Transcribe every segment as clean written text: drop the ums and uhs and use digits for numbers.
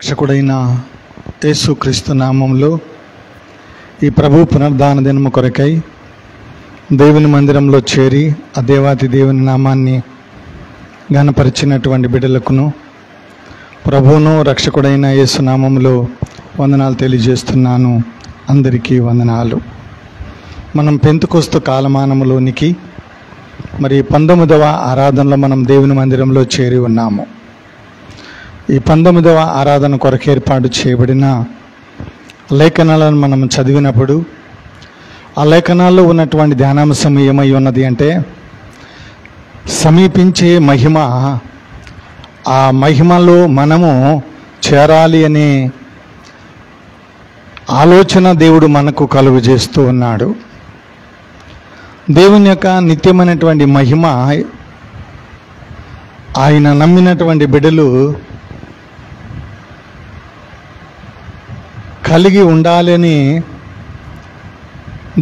రక్షకుడైన యేసుక్రీస్తు నామంలో ఈ ప్రభు పునరుద్ధాన దినము కొరకై దేవుని మందిరంలో చేరి ఆ దేవాతి దేవుని నామాన్ని ఘనపరిచినటువంటి బిడ్డలకును ప్రభువును రక్షకుడైన యేసు నామంలో వందనాలు తెలియజేస్తున్నాను. అందరికీ వందనాలు. మనం పెంతెకొస్తు కాలమానములోనికి మరి 19వ ఆరాధనలో మనం దేవుని మందిరంలో చేరి ఉన్నాము. ఈ 19వ ఆరాధన కొరకు ఏర్పాటు చేయబడిన లేఖనాలను మనం చదివినప్పుడు ఆ లేఖనాల్లో ఉన్నటువంటి ధ్యానాంశం ఏమై ఉన్నది అంటే, సమీపించే మహిమ, ఆ మహిమలో మనము చేరాలి అనే ఆలోచన దేవుడు మనకు కలుగు చేస్తూ ఉన్నాడు. దేవుని యొక్క నిత్యమైనటువంటి మహిమ ఆయన నమ్మినటువంటి బిడ్డలు కలిగి ఉండాలని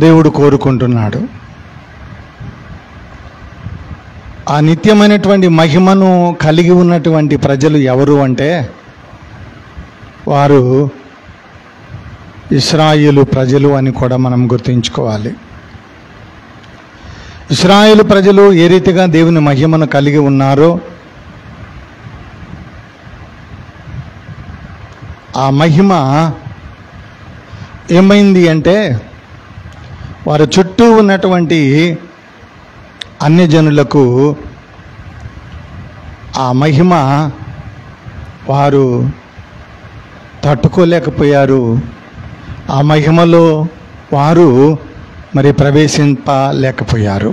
దేవుడు కోరుకుంటున్నాడు. ఆ నిత్యమైనటువంటి మహిమను కలిగి ఉన్నటువంటి ప్రజలు ఎవరు అంటే, వారు ఇశ్రాయేలు ప్రజలు అని కూడా మనం గుర్తుంచుకోవాలి. ఇశ్రాయేలు ప్రజలు ఏ రీతిగా దేవుని మహిమను కలిగి ఉన్నారో, ఆ మహిమ ఏమైంది అంటే, వారి చుట్టూ ఉన్నటువంటి అన్యజనులకు ఆ మహిమ వారు తట్టుకోలేకపోయారు. ఆ మహిమలో వారు మరి ప్రవేశింపలేకపోయారు.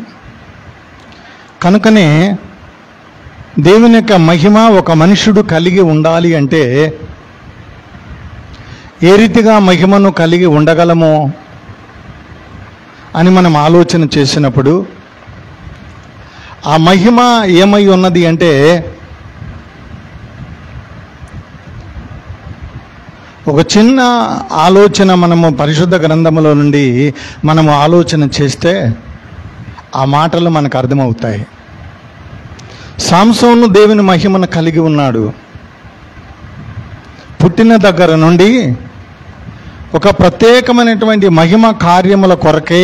కనుకనే దేవుని యొక్క మహిమ ఒక మనుషుడు కలిగి ఉండాలి అంటే ఏ రీతిగా మహిమను కలిగి ఉండగలమో అని మనం ఆలోచన చేసినప్పుడు, ఆ మహిమ ఏమై ఉన్నది అంటే, ఒక చిన్న ఆలోచన మనము పరిశుద్ధ గ్రంథములో నుండి మనము ఆలోచన చేస్తే ఆ మాటలు మనకు అర్థమవుతాయి. సాంసోను దేవుని మహిమను కలిగి ఉన్నాడు. పుట్టిన దగ్గర నుండి ఒక ప్రత్యేకమైనటువంటి మహిమ కార్యముల కొరకే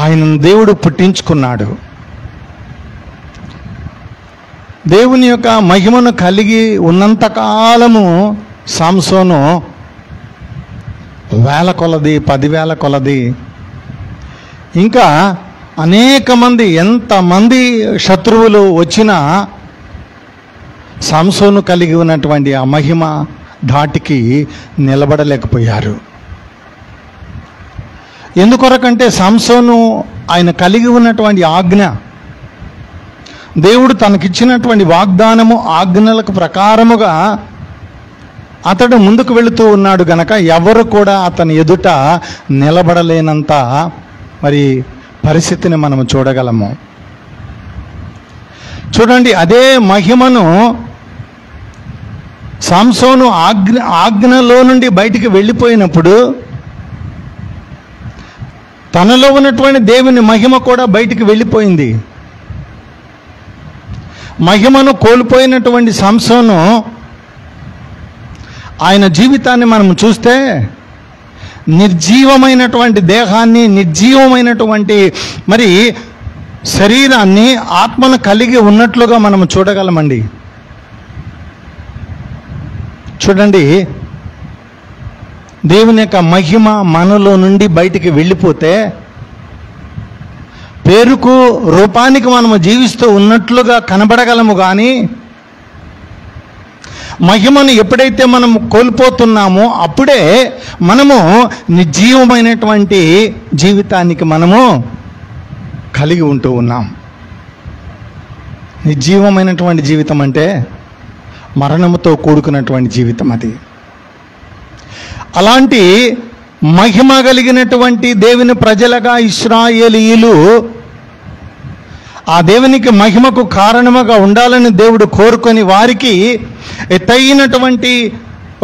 ఆయనను దేవుడు పుట్టించుకున్నాడు. దేవుని యొక్క మహిమను కలిగి ఉన్నంతకాలము సాంసోను వేల కొలది, 10,000 కొలది, ఇంకా అనేక మంది, ఎంతమంది శత్రువులు వచ్చినా సాంసోను కలిగి ఉన్నటువంటి ఆ మహిమ ధాటికి నిలబడలేకపోయారు. ఎందుకొరకంటే సాంసోను ఆయన కలిగి ఉన్నటువంటి ఆజ్ఞ, దేవుడు తనకిచ్చినటువంటి వాగ్దానము, ఆజ్ఞలకు ప్రకారముగా అతడు ముందుకు వెళుతూ ఉన్నాడు గనక ఎవరు కూడా అతని ఎదుట నిలబడలేనంత మరి పరిస్థితిని మనము చూడగలము. చూడండి, అదే మహిమను సాంసోను ఆజ్ఞలో నుండి బయటికి వెళ్ళిపోయినప్పుడు తనలో ఉన్నటువంటి దేవుని మహిమ కూడా బయటికి వెళ్ళిపోయింది. మహిమను కోల్పోయినటువంటి సాంసోను ఆయన జీవితాన్ని మనం చూస్తే నిర్జీవమైనటువంటి దేహాన్ని, నిర్జీవమైనటువంటి మరి శరీరాన్ని, ఆత్మను కలిగి ఉన్నట్లుగా మనం చూడగలమండి. చూడండి, దేవుని యొక్క మహిమ మనలో నుండి బయటికి వెళ్ళిపోతే పేరుకు, రూపానికి మనము జీవిస్తూ ఉన్నట్లుగా కనబడగలము. కానీ మహిమను ఎప్పుడైతే మనం కోల్పోతున్నామో అప్పుడే మనము నిర్జీవమైనటువంటి జీవితానికి మనము కలిగి ఉంటూ ఉన్నాం. నిర్జీవమైనటువంటి జీవితం అంటే మరణముతో కూడుకున్నటువంటి జీవితం అది. అలాంటి మహిమ కలిగినటువంటి దేవుని ప్రజలుగా ఇశ్రాయేలీయులు ఆ దేవునికి మహిమకు కారణముగా ఉండాలని దేవుడు కోరుకొని వారికి ఎత్తైనటువంటి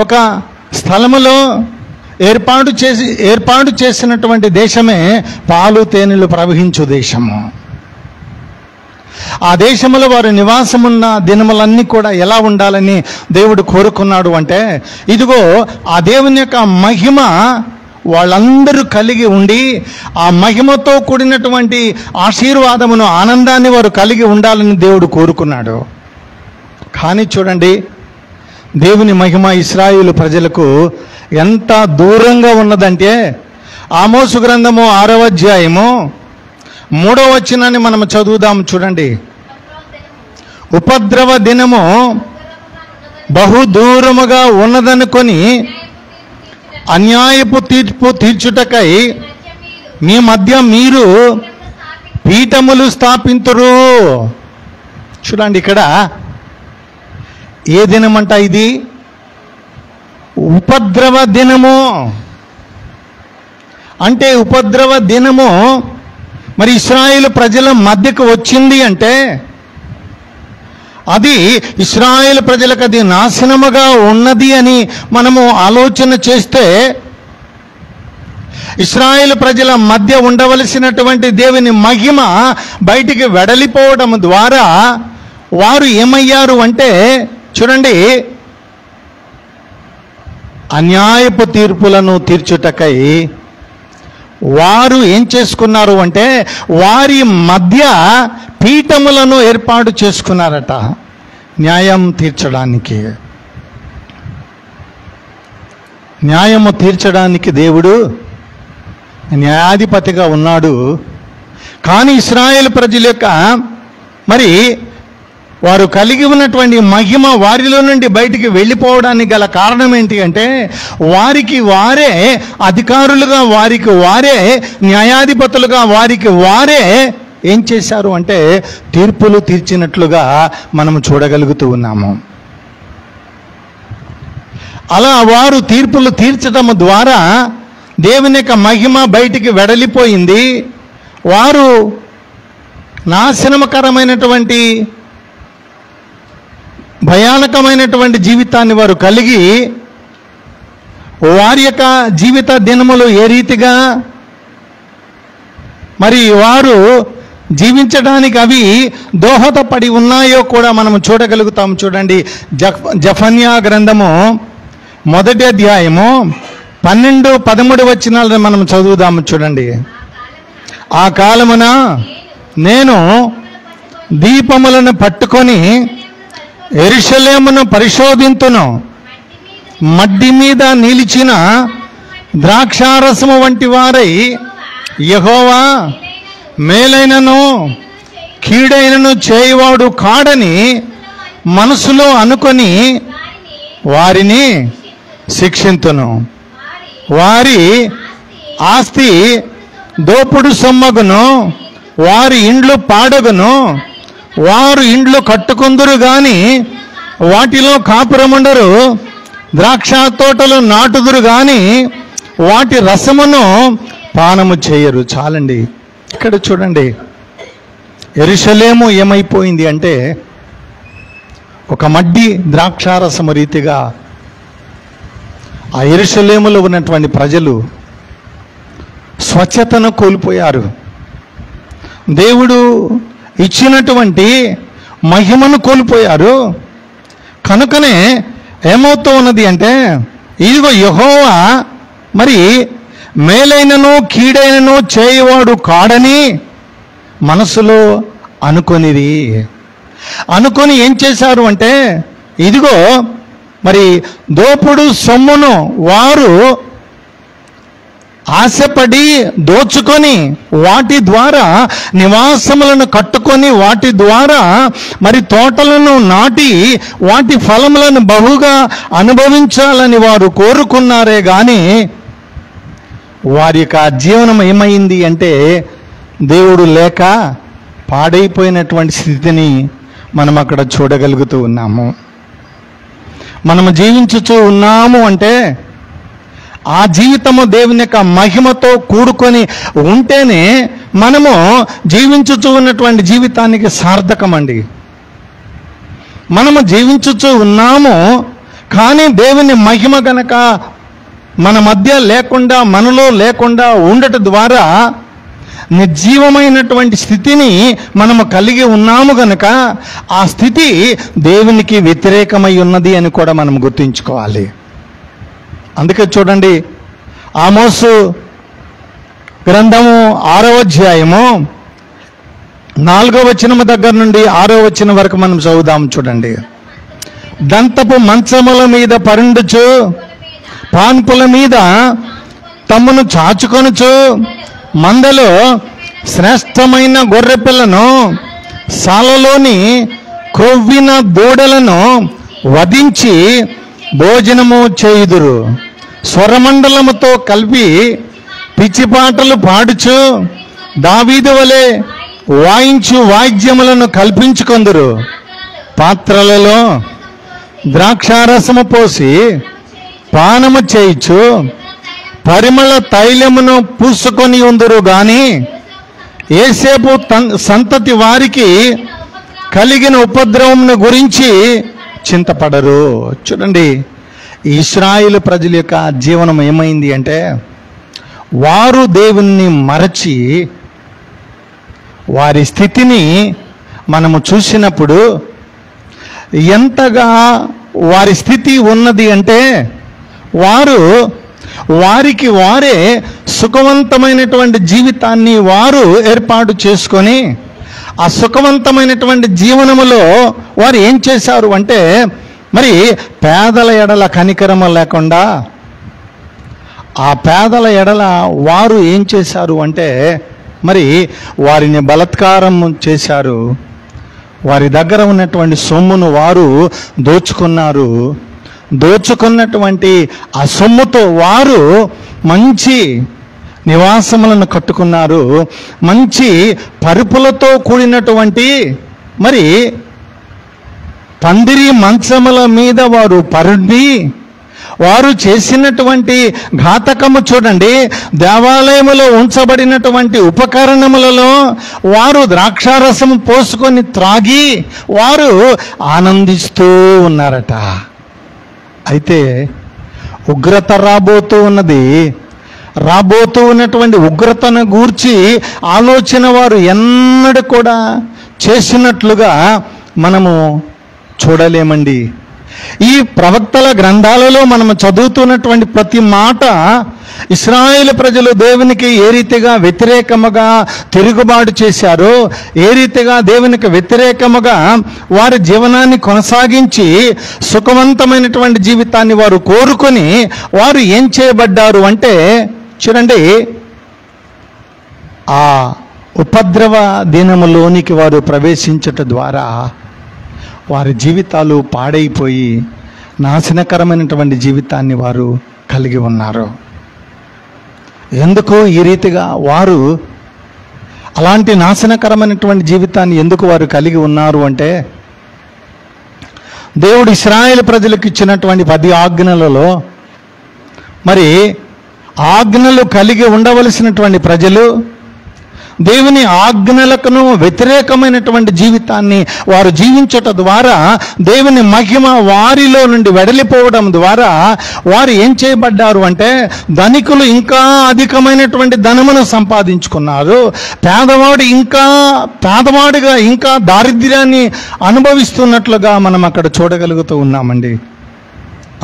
ఒక స్థలములో ఏర్పాటు చేసినటువంటి దేశమే పాలు తేనెలు ప్రవహించు దేశము. ఆ దేశంలో వారు నివాసమున్న దినములన్నీ కూడా ఎలా ఉండాలని దేవుడు కోరుకున్నాడు అంటే, ఇదిగో ఆ దేవుని యొక్క మహిమ వాళ్ళందరూ కలిగి ఉండి, ఆ మహిమతో కూడినటువంటి ఆశీర్వాదమును, ఆనందాన్ని వారు కలిగి ఉండాలని దేవుడు కోరుకున్నాడు. కానీ చూడండి, దేవుని మహిమ ఇశ్రాయేలు ప్రజలకు ఎంత దూరంగా ఉన్నదంటే, ఆమోసు గ్రంథము 6వ అధ్యాయము 3వ వచనాన్ని మనం చదువుదాం. చూడండి, ఉపద్రవ దినము బహు దూరముగా ఉన్నదనుకొని అన్యాయపు తీర్పు తీర్చుటకై మీ మధ్య మీరు పీఠములు స్థాపింతురు. చూడండి, ఇక్కడ ఏ దినమంట? ఇది ఉపద్రవ దినము. అంటే ఉపద్రవ దినము మరి ఇశ్రాయేలు ప్రజల మధ్యకు వచ్చింది అంటే, అది ఇశ్రాయేలు ప్రజలకు అది నాశనముగా ఉన్నది అని మనము ఆలోచన చేస్తే, ఇశ్రాయేలు ప్రజల మధ్య ఉండవలసినటువంటి దేవుని మహిమ బయటికి వెడలిపోవడం ద్వారా వారు ఏమయ్యారు అంటే, చూడండి, అన్యాయపు తీర్పులను తీర్చుటకై వారు ఏం చేసుకున్నారు అంటే, వారి మధ్య పీఠములను ఏర్పాటు చేసుకున్నారట న్యాయం తీర్చడానికి. న్యాయము తీర్చడానికి దేవుడు న్యాయాధిపతిగా ఉన్నాడు. కానీ ఇశ్రాయేలు ప్రజల యొక్క మరి వారు కలిగి ఉన్నటువంటి మహిమ వారిలో నుండి బయటికి వెళ్ళిపోవడానికి గల కారణం ఏంటి అంటే, వారికి వారే అధికారులుగా, వారికి వారే న్యాయాధిపతులుగా, వారికి వారే ఏం చేశారు అంటే తీర్పులు తీర్చినట్లుగా మనం చూడగలుగుతూ ఉన్నాము. అలా వారు తీర్పులు తీర్చడం ద్వారా దేవుని యొక్క మహిమ బయటికి వెడలిపోయింది. వారు నాశనకరమైనటువంటి భయానకమైనటువంటి జీవితాన్ని వారు కలిగి, వారి యొక్క జీవిత దినములు ఏ రీతిగా మరి వారు జీవించడానికి అవి దోహదపడి ఉన్నాయో కూడా మనం చూడగలుగుతాం. చూడండి, జెఫన్యా గ్రంథము 1వ అధ్యాయము 12-13 వచనాలను మనం చదువుదాము. చూడండి, ఆ కాలమున నేను దీపములను పట్టుకొని యెరూషలేమును పరిశోధింతును, మడ్డి మీద నిలిచిన ద్రాక్షారసము వంటి వారై యెహోవా మేలైనను కీడైనను చేయవాడు కాడని మనసులో అనుకొని వారిని శిక్షింతును. వారి ఆస్తి దోపుడు సొమ్మగును, వారి ఇండ్లు పాడగును, వారు ఇండ్లు కట్టుకుందురు గాని వాటిలో కాపురముండరు, ద్రాక్ష తోటలు నాటుదురు గాని వాటి రసమును పానము చేయరు. చాలండి, ఇక్కడ చూడండి, యెరూషలేము ఏమైపోయింది అంటే ఒక మడ్డి ద్రాక్షారసము రీతిగా ఆ యెరూషలేములో ఉన్నటువంటి ప్రజలు స్వచ్ఛతను కోల్పోయారు. దేవుడు ఇచ్చినటువంటి మహిమను కోల్పోయారు. కనుకనే ఏమవుతూ ఉన్నది అంటే, ఇదిగో యెహోవా మరి మేలైనను కీడైనను చేయవాడు కాడని మనసులో అనుకొని ఏం చేశారు అంటే, ఇదిగో మరి దోపుడు సొమ్మును వారు ఆశపడి దోచుకొని వాటి ద్వారా నివాసములను కట్టుకొని వాటి ద్వారా మరి తోటలను నాటి వాటి ఫలములను బహుగా అనుభవించాలని వారు కోరుకున్నారే కానీ వారి యొక్క జీవనం ఏమైంది అంటే దేవుడు లేక పాడైపోయినటువంటి స్థితిని మనం అక్కడ చూడగలుగుతూ ఉన్నాము. మనము జీవించుచూ ఉన్నాము అంటే ఆ జీవితము దేవుని యొక్క మహిమతో కూడుకొని ఉంటేనే మనము జీవించుచూ ఉన్నటువంటి జీవితానికి సార్థకమండి. మనము జీవించుచూ ఉన్నాము కానీ దేవుని మహిమ గనక మన మధ్య లేకుండా, మనలో లేకుండా ఉండటం ద్వారా నిర్జీవమైనటువంటి స్థితిని మనము కలిగి ఉన్నాము గనుక ఆ స్థితి దేవునికి వ్యతిరేకమై ఉన్నది అని కూడా మనం గుర్తుంచుకోవాలి. అందుకే చూడండి, ఆమోసు గ్రంథము 6వ అధ్యాయము 4వ వచనము దగ్గర నుండి 6వ వచనం వరకు మనం చదువుదాం. చూడండి. దంతపు మంచముల మీద పరుండుచు పాన్పుల మీద తమ్మును చాచుకొనుచు మందలో శ్రేష్టమైన గొర్రె పిల్లను సాలలోని క్రొవ్విన దూడలను వధించి భోజనము చేయుదురు. స్వరమండలముతో కలిపి పిచ్చిపాటలు పాడుచు దావీదు వలె వాయించు వాయిద్యములను కల్పించుకొందురు. పాత్రలలో ద్రాక్షారసము పోసి పానము చేయిచు పరిమళ తైలమును పూసుకొని ఉందురు గాని ఏసేపు సంతతి వారికి కలిగిన ఉపద్రవమును గురించి చింతపడరు. చూడండి, ఇశ్రాయేలు ప్రజల యొక్క జీవనం ఏమైంది అంటే, వారు దేవుణ్ణి మరచి వారి స్థితిని మనము చూసినప్పుడు ఎంతగా వారి స్థితి ఉన్నది అంటే, వారికి వారే సుఖవంతమైనటువంటి జీవితాన్ని వారు ఏర్పాటు చేసుకొని ఆ సుఖవంతమైనటువంటి జీవనములో వారు ఏం చేశారు అంటే, మరి పేదల ఎడల కనికరము లేకుండా ఆ పేదల ఎడల వారు ఏం చేశారు అంటే, మరి వారిని బలాత్కారం చేశారు. వారి దగ్గర ఉన్నటువంటి సొమ్మును వారు దోచుకున్నారు. దోచుకున్నటువంటి ఆ సొమ్ముతో వారు మంచి నివాసములను కట్టుకున్నారు. మంచి పరుపులతో కూడినటువంటి మరి పందిరి మంచముల మీద వారు పరుండి వారు చేసినటువంటి ఘాతకము చూడండి. దేవాలయములో ఉంచబడినటువంటి ఉపకరణములలో వారు ద్రాక్షారసము పోసుకొని త్రాగి వారు ఆనందిస్తూ ఉన్నారట. అయితే ఉగ్రత రాబోతూ ఉన్నటువంటి ఉగ్రతను గూర్చి ఆలోచన వారు ఎన్నడూ కూడా చేసినట్లుగా మనము చూడలేమండి. ఈ ప్రవక్తల గ్రంథాలలో మనము చదువుతున్నటువంటి ప్రతి మాట ఇశ్రాయేలు ప్రజలు దేవునికి ఏ రీతిగా వ్యతిరేకముగా తిరుగుబాటు చేశారో, ఏ రీతిగా దేవునికి వ్యతిరేకముగా వారి జీవనాన్ని కొనసాగించి సుఖవంతమైనటువంటి జీవితాన్ని వారు కోరుకొని వారు ఏం చేయబడ్డారు అంటే, చూడండి, ఆ ఉపద్రవ దినములోనికి వారు ప్రవేశించట ద్వారా వారి జీవితాలు పాడైపోయి నాశనకరమైనటువంటి జీవితాన్ని వారు కలిగి ఉన్నారు. ఎందుకు ఈ రీతిగా వారు అలాంటి నాశనకరమైనటువంటి జీవితాన్ని ఎందుకు వారు కలిగి ఉన్నారు అంటే, దేవుడు ఇశ్రాయేలు ప్రజలకు ఇచ్చినటువంటి 10 ఆజ్ఞలలో మరి ఆజ్ఞలు కలిగి ఉండవలసినటువంటి ప్రజలు దేవుని ఆజ్ఞలకును వ్యతిరేకమైనటువంటి జీవితాన్ని వారు జీవించట ద్వారా దేవుని మహిమ వారిలో నుండి వెడలిపోవడం ద్వారా వారు ఏం చేయబడ్డారు అంటే, ధనికులు ఇంకా అధికమైనటువంటి ధనమును సంపాదించుకున్నారు. పేదవాడిగా ఇంకా దారిద్ర్యాన్ని అనుభవిస్తున్నట్లుగా మనం అక్కడ చూడగలుగుతూ ఉన్నామండి.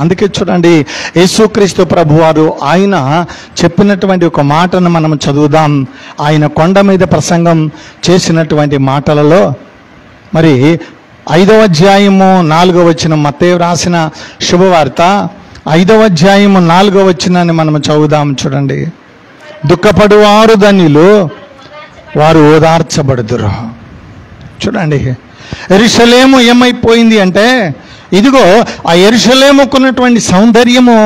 అందుకే చూడండి, యేసుక్రీస్తు ప్రభువారు ఆయన చెప్పినటువంటి ఒక మాటను మనం చదువుదాం. ఆయన కొండ మీద ప్రసంగం చేసినటువంటి మాటలలో మరి 5వ అధ్యాయము 4వ వచనం, మత్తయి రాసిన శుభవార్త 5వ అధ్యాయము 4వ వచనాన్ని మనం చదువుదాం. చూడండి, దుఃఖపడువారు ధన్యులు, వారు ఓదార్చబడుదురు. చూడండి, యెరూషలేము ఏమైపోయింది అంటే, ఇదిగో ఆ యెరూషలేముకున్నటువంటి సౌందర్యము,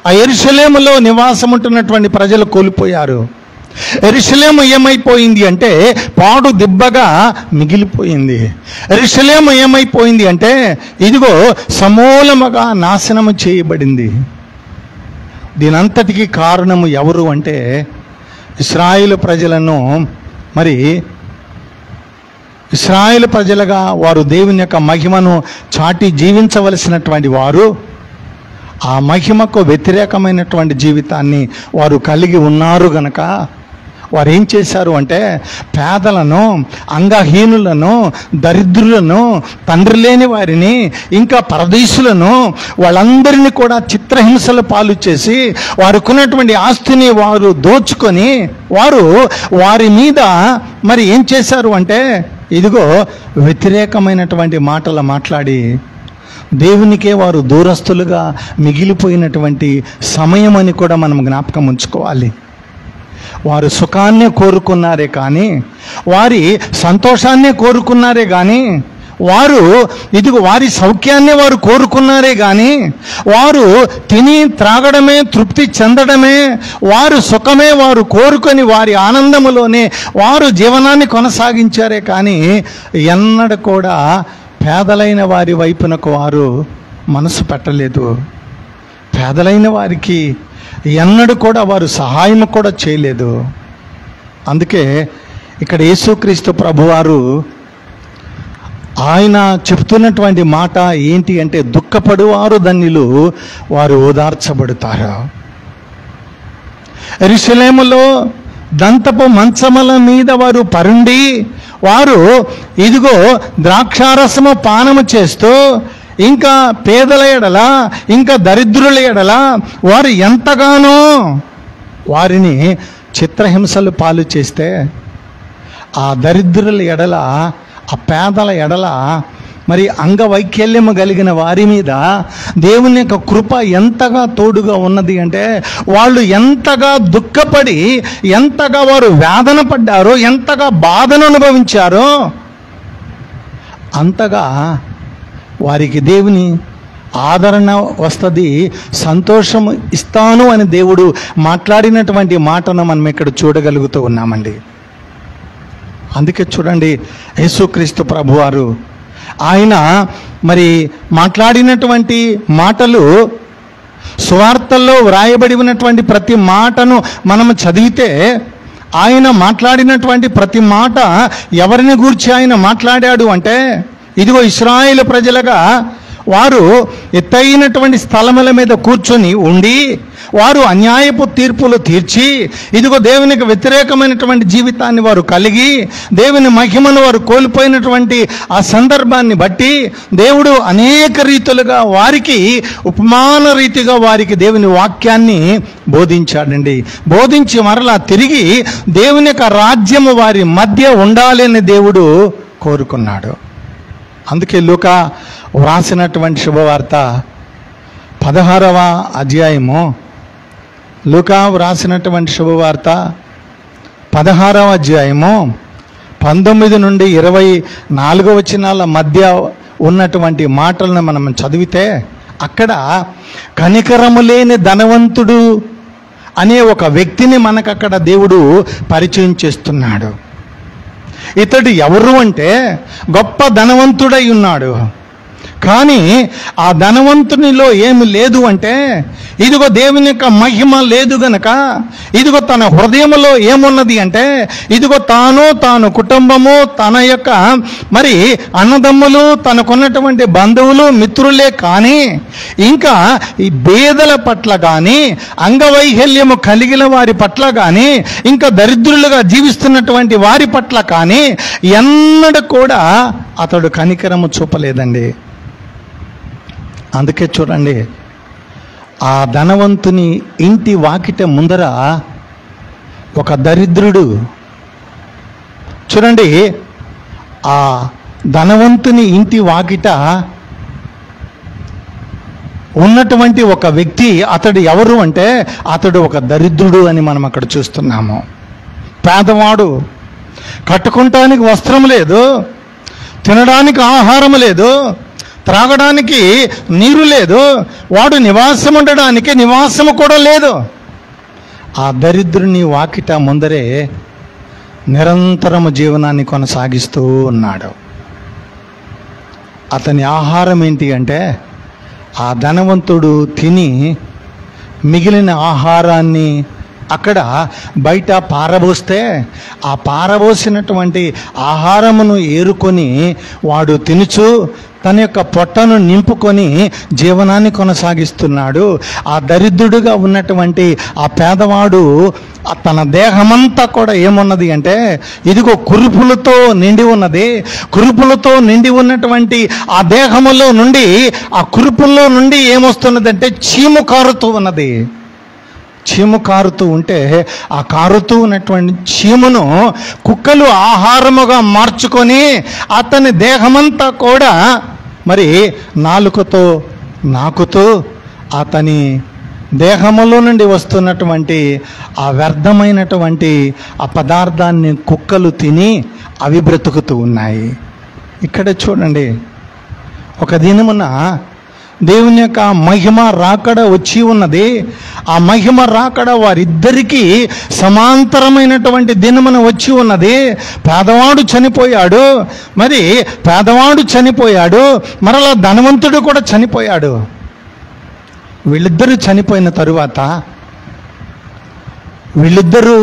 ఆ యెరూషలేములో నివాసం ఉంటున్నటువంటి ప్రజలు కోల్పోయారు. యెరూషలేము ఏమైపోయింది అంటే పాడు దిబ్బగా మిగిలిపోయింది. యెరూషలేము ఏమైపోయింది అంటే ఇదిగో సమూలముగా నాశనము చేయబడింది. దీనంతటికీ కారణము ఎవరు అంటే, ఇశ్రాయేలు ప్రజలను మరి ఇశ్రాయేలు ప్రజలుగా వారు దేవుని యొక్క మహిమను చాటి జీవించవలసినటువంటి వారు ఆ మహిమకు వ్యతిరేకమైనటువంటి జీవితాన్ని వారు కలిగి ఉన్నారు గనక వారు ఏం చేశారు అంటే పేదలను, అంగహీనులను, దరిద్రులను, తండ్రి లేని వారిని, ఇంకా పరదేశులను వాళ్ళందరినీ కూడా చిత్రహింసల పాలు చేసి వారికున్నటువంటి ఆస్తిని వారు దోచుకొని వారి మీద మరి ఏం చేశారు అంటే ఇదిగో వ్యతిరేకమైనటువంటి మాటలు మాట్లాడి దేవునికే వారు దూరస్తులుగా మిగిలిపోయినటువంటి సమయం అని కూడా మనం జ్ఞాపకం ఉంచుకోవాలి. వారు సుఖాన్నే కోరుకున్నారే కానీ, వారి సంతోషాన్నే కోరుకున్నారే కానీ, వారి సౌఖ్యాన్ని వారు కోరుకున్నారే కానీ, వారు తిని త్రాగడమే, తృప్తి చెందడమే, వారు సుఖమే వారు కోరుకొని వారి ఆనందములోనే వారు జీవనాన్ని కొనసాగించారే కానీ ఎన్నడూ కూడా పేదలైన వారి వైపునకు వారు మనసు పెట్టలేదు. పేదలైన వారికి ఎన్నడూ కూడా వారు సహాయం కూడా చేయలేదు. అందుకే ఇక్కడ యేసుక్రీస్తు ప్రభువారు ఆయన చెప్తున్నటువంటి మాట ఏంటి అంటే, దుఃఖపడువారు ధన్యులు, వారు ఓదార్చబడతారు. యెరూషలేములో దంతపు మంచముల మీద వారు పరుండి వారు ఇదిగో ద్రాక్షారసము పానము చేస్తూ ఇంకా పేదల ఎడల, ఇంకా దరిద్రుల ఎడల వారు ఎంతగానో వారిని చిత్రహింసలు పాలు చేస్తే, ఆ దరిద్రుల ఎడల, ఆ పేదల ఎడల మరి అంగవైకల్యము కలిగిన వారి మీద దేవుని యొక్క కృప ఎంతగా తోడుగా ఉన్నది అంటే, వాళ్ళు ఎంతగా దుఃఖపడి, ఎంతగా వారు వేదన పడ్డారో, ఎంతగా బాధను అనుభవించారో అంతగా వారికి దేవుని ఆదరణ వస్తుంది, సంతోషం ఇస్తాను అని దేవుడు మాట్లాడినటువంటి మాటను మనం ఇక్కడ చూడగలుగుతూ ఉన్నామండి. అందుకే చూడండి, యేసుక్రీస్తు ప్రభువారు ఆయన మరి మాట్లాడినటువంటి మాటలు, సువార్తల్లో వ్రాయబడి ఉన్నటువంటి ప్రతి మాటను మనము చదివితే, ఆయన మాట్లాడినటువంటి ప్రతి మాట ఎవరిని గూర్చి ఆయన మాట్లాడాడు అంటే, ఇదిగో ఇశ్రాయేలు ప్రజలుగా వారు ఎత్తైనటువంటి స్థలముల మీద కూర్చొని ఉండి వారు అన్యాయపు తీర్పులు తీర్చి, ఇదిగో దేవునికి వ్యతిరేకమైనటువంటి జీవితాన్ని వారు కలిగి దేవుని మహిమను వారు కోల్పోయినటువంటి ఆ సందర్భాన్ని బట్టి దేవుడు అనేక రీతులుగా వారికి ఉపమాన రీతిగా వారికి దేవుని వాక్యాన్ని బోధించాడండి. బోధించి మరలా తిరిగి దేవుని యొక్క రాజ్యము వారి మధ్య ఉండాలని దేవుడు కోరుకున్నాడు. అందుకే లూకా వ్రాసినటువంటి శుభవార్త 16వ అధ్యాయము, లూకా వ్రాసినటువంటి శుభవార్త 16వ అధ్యాయము 19 నుండి 24 వచనాల మధ్య ఉన్నటువంటి మాటలను మనం చదివితే, అక్కడ కనికరము లేని ధనవంతుడు అనే ఒక వ్యక్తిని మనకు అక్కడ దేవుడు పరిచయం చేస్తున్నాడు. ఇతడు ఎవరు అంటే గొప్ప ధనవంతుడై ఉన్నాడు. కానీ ఆ ధనవంతునిలో ఏమి లేదు అంటే, ఇదిగో దేవుని యొక్క మహిమ లేదు గనక, ఇదిగో తన హృదయంలో ఏమున్నది అంటే, ఇదిగో తాను కుటుంబము, తన యొక్క మరి అన్నదమ్ములు, తనకున్నటువంటి బంధువులు, మిత్రులే కానీ ఇంకా ఈ పేదల పట్ల కానీ, అంగవైకల్యము కలిగిన వారి పట్ల కానీ, ఇంకా దరిద్రులుగా జీవిస్తున్నటువంటి వారి పట్ల కానీ ఎన్నడూ కూడా అతడు కనికరము చూపలేదండి. అందుకే చూడండి, ఆ ధనవంతుని ఇంటి వాకిట ముందర ఒక దరిద్రుడు, చూడండి ఆ ధనవంతుని ఇంటి వాకిట ఉన్నటువంటి ఒక వ్యక్తి, అతడు ఎవరు అంటే అతడు ఒక దరిద్రుడు అని మనం అక్కడ చూస్తున్నాము. పేదవాడు, కట్టుకుంటానికి వస్త్రం లేదు, తినడానికి ఆహారం లేదు, త్రాగడానికి నీరు లేదు, వాడు నివాసం ఉండడానికి నివాసము కూడా లేదు. ఆ దరిద్రుని వాకిట ముందరే నిరంతరము జీవనాన్ని కొనసాగిస్తూ ఉన్నాడు. అతని ఆహారం ఏంటి అంటే, ఆ ధనవంతుడు తిని మిగిలిన ఆహారాన్ని అక్కడ బయట పారబోస్తే, ఆ పారబోసినటువంటి ఆహారమును ఏరుకొని వాడు తినుచు తన యొక్క పొట్టను నింపుకొని జీవనాన్ని కొనసాగిస్తున్నాడు. ఆ దరిద్రుడుగా ఉన్నటువంటి ఆ పేదవాడు తన దేహమంతా కూడా ఏమున్నది అంటే ఇదిగో కురుపులతో నిండి ఉన్నది. కురుపులతో నిండి ఉన్నటువంటి ఆ దేహములో నుండి, ఆ కురుపుల్లో నుండి ఏమొస్తున్నదంటే చీము కారుతూ ఉన్నది. చీము కారుతూ ఉంటే ఆ కారుతూ ఉన్నటువంటి చీమును కుక్కలు ఆహారముగా మార్చుకొని అతని దేహమంతా కూడా మరి నాలుకతో నాకుతూ అతని దేహములో నుండి వస్తున్నటువంటి ఆ వ్యర్థమైనటువంటి ఆ పదార్థాన్ని కుక్కలు తిని అవి బ్రతుకుతూ ఉన్నాయి. ఇక్కడ చూడండి, ఒక దినమున దేవుని యొక్క మహిమ రాకడ వచ్చి ఉన్నది. ఆ మహిమ రాకడ వారిద్దరికీ సమాంతరమైనటువంటి దినమున వచ్చి ఉన్నది. పేదవాడు చనిపోయాడు, మరి పేదవాడు చనిపోయాడు, మరలా ధనవంతుడు కూడా చనిపోయాడు. వీళ్ళిద్దరూ చనిపోయిన తరువాత వీళ్ళిద్దరూ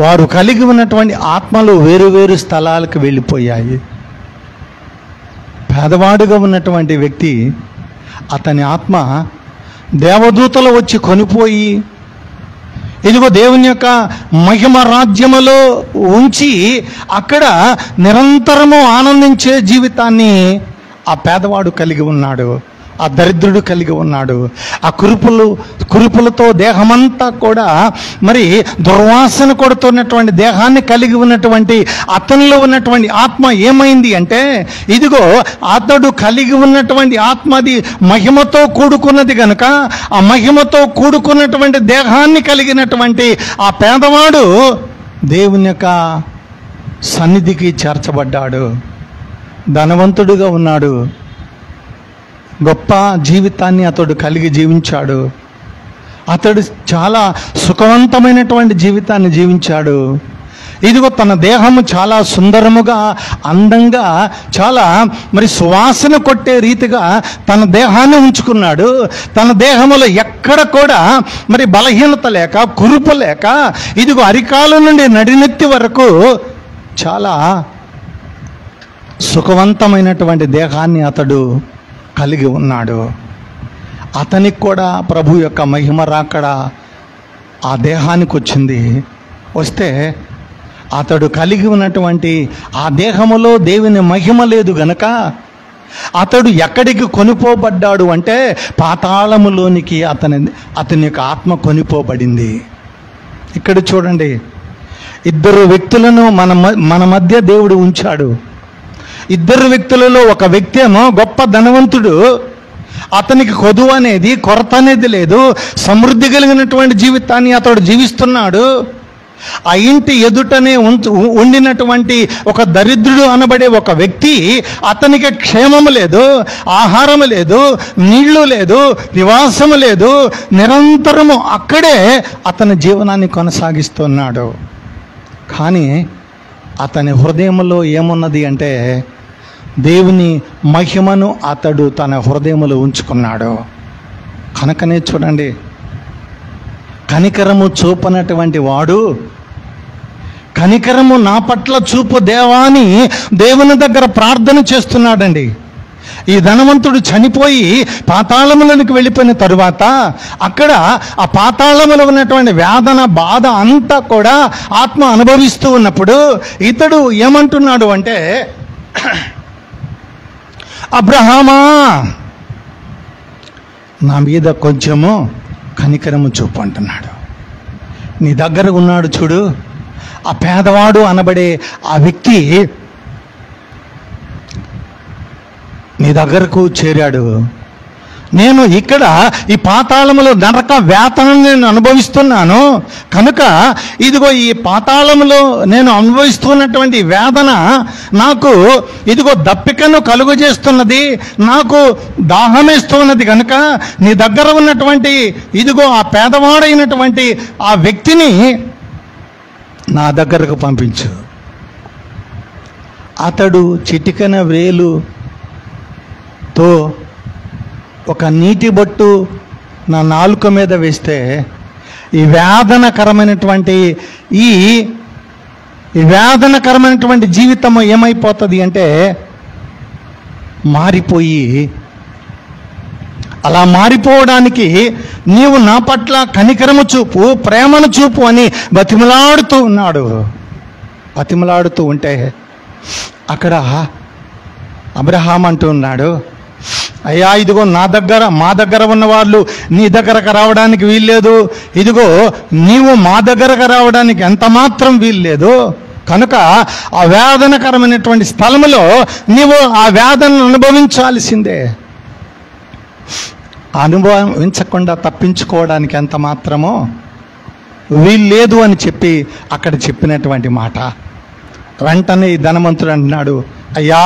వారు కలిగి ఉన్నటువంటి ఆత్మలు వేరు వేరు స్థలాలకు వెళ్ళిపోయాయి. పేదవాడుగా ఉన్నటువంటి వ్యక్తి, అతని ఆత్మ దేవదూతలు వచ్చి కొనిపోయి ఇదిగో దేవుని యొక్క మహిమ రాజ్యములో ఉంచి అక్కడ నిరంతరము ఆనందించే జీవితాన్ని ఆ పేదవాడు కలిగి ఉన్నాడు, ఆ దరిద్రుడు కలిగి ఉన్నాడు. ఆ కురుపులతో దేహమంతా కూడా మరి దుర్వాసన కొడుతున్నటువంటి దేహాన్ని కలిగి ఉన్నటువంటి అతనిలో ఉన్నటువంటి ఆత్మ ఏమైంది అంటే ఇదిగో అతడు కలిగి ఉన్నటువంటి ఆత్మది మహిమతో కూడుకున్నది కనుక ఆ మహిమతో కూడుకున్నటువంటి దేహాన్ని కలిగినటువంటి ఆ పేదవాడు దేవుని యొక్క సన్నిధికి చేర్చబడ్డాడు. ధనవంతుడుగా ఉన్నాడు, గొప్ప జీవితాన్ని అతడు కలిగి జీవించాడు. అతడు చాలా సుఖవంతమైనటువంటి జీవితాన్ని జీవించాడు. ఇదిగో తన దేహము చాలా సుందరముగా, అందంగా, చాలా మరి సువాసన కొట్టే రీతిగా తన దేహాన్ని ఉంచుకున్నాడు. తన దేహములో ఎక్కడ కూడా మరి బలహీనత లేక, కురుపు లేక, ఇదిగో అరికాల నుండి నడినెత్తి వరకు చాలా సుఖవంతమైనటువంటి దేహాన్ని అతడు కలిగి ఉన్నాడు. అతనికి కూడా ప్రభు యొక్క మహిమ రాకడ ఆ దేహానికి వచ్చింది. వస్తే అతడు కలిగి ఉన్నటువంటి ఆ దేహములో దేవుని మహిమ లేదు గనక అతడు ఎక్కడికి కొనిపోబడ్డాడు అంటే పాతాళములోనికి అతని యొక్క ఆత్మ కొనిపోబడింది. ఇక్కడ చూడండి, ఇద్దరు వ్యక్తులను మన మధ్య దేవుడు ఉంచాడు. ఇద్దరు వ్యక్తులలో ఒక వ్యక్తి ఏమో గొప్ప ధనవంతుడు, అతనికి కొదువు అనేది, కొరత అనేది లేదు, సమృద్ధి కలిగినటువంటి జీవితాన్ని అతడు జీవిస్తున్నాడు. ఆ ఇంటి ఎదుటనే ఉండినటువంటి ఒక దరిద్రుడు అనబడే ఒక వ్యక్తి, అతనికి క్షేమము లేదు, ఆహారము లేదు, నీళ్లు లేదు, నివాసము లేదు, నిరంతరము అక్కడే అతని జీవనాన్ని కొనసాగిస్తున్నాడు. కానీ అతని హృదయంలో ఏమున్నది అంటే దేవుని మహిమను అతడు తన హృదయంలో ఉంచుకున్నాడు. కనుకనే చూడండి, కనికరము చూపనటువంటి వాడు, కనికరము నా పట్ల చూపు దేవా అని దేవుని దగ్గర ప్రార్థన చేస్తున్నాడండి. ఈ ధనవంతుడు చనిపోయి పాతాళములోనికి వెళ్ళిపోయిన తరువాత అక్కడ ఆ పాతాళములో ఉన్నటువంటి వేదన, బాధ అంతా కూడా ఆత్మ అనుభవిస్తూ ఉన్నప్పుడు ఇతడు ఏమంటున్నాడు అంటే, అబ్రహామా, నా మీద కొంచెము కనికరము చూపు అంటున్నాడు. నీ దగ్గర ఉన్నాడు చూడు, ఆ పేదవాడు అనబడే ఆ వ్యక్తి నీ దగ్గరకు చేరాడు. నేను ఇక్కడ ఈ పాతాళములో నరక వేతనం నేను అనుభవిస్తున్నాను కనుక ఇదిగో ఈ పాతాళములో నేను అనుభవిస్తున్నటువంటి వేదన నాకు ఇదిగో దప్పికను కలుగజేస్తున్నది, నాకు దాహమేస్తున్నది కనుక నీ దగ్గర ఉన్నటువంటి ఇదిగో ఆ పేదవాడైనటువంటి ఆ వ్యక్తిని నా దగ్గరకు పంపించు. అతడు చిటికెన వేలుతో ఒక నీటి బొట్టు నా నాలుక మీద వేస్తే ఈ వేదనకరమైనటువంటి జీవితం ఏమైపోతుంది అంటే మారిపోయి, అలా మారిపోవడానికి నీవు నా పట్ల కనికరము చూపు, ప్రేమను చూపు అని బతిమలాడుతూ ఉన్నాడు. బతిమలాడుతూ ఉంటే అక్కడ అబ్రహాం అంటూ ఉన్నాడు, అయ్యా ఇదిగో మా దగ్గర ఉన్న వాళ్ళు నీ దగ్గరకు రావడానికి వీల్లేదు, ఇదిగో నీవు మా దగ్గరకు రావడానికి ఎంత మాత్రం వీల్లేదు, కనుక ఆ వేదనకరమైనటువంటి స్థలములో నీవు ఆ వేదనను అనుభవించాల్సిందే. అనుభవించకుండా తప్పించుకోవడానికి ఎంత మాత్రమో వీల్లేదు అని చెప్పి అక్కడ చెప్పినటువంటి మాట. వెంటనే ఈ ధనవంతుడు అంటున్నాడు, అయ్యా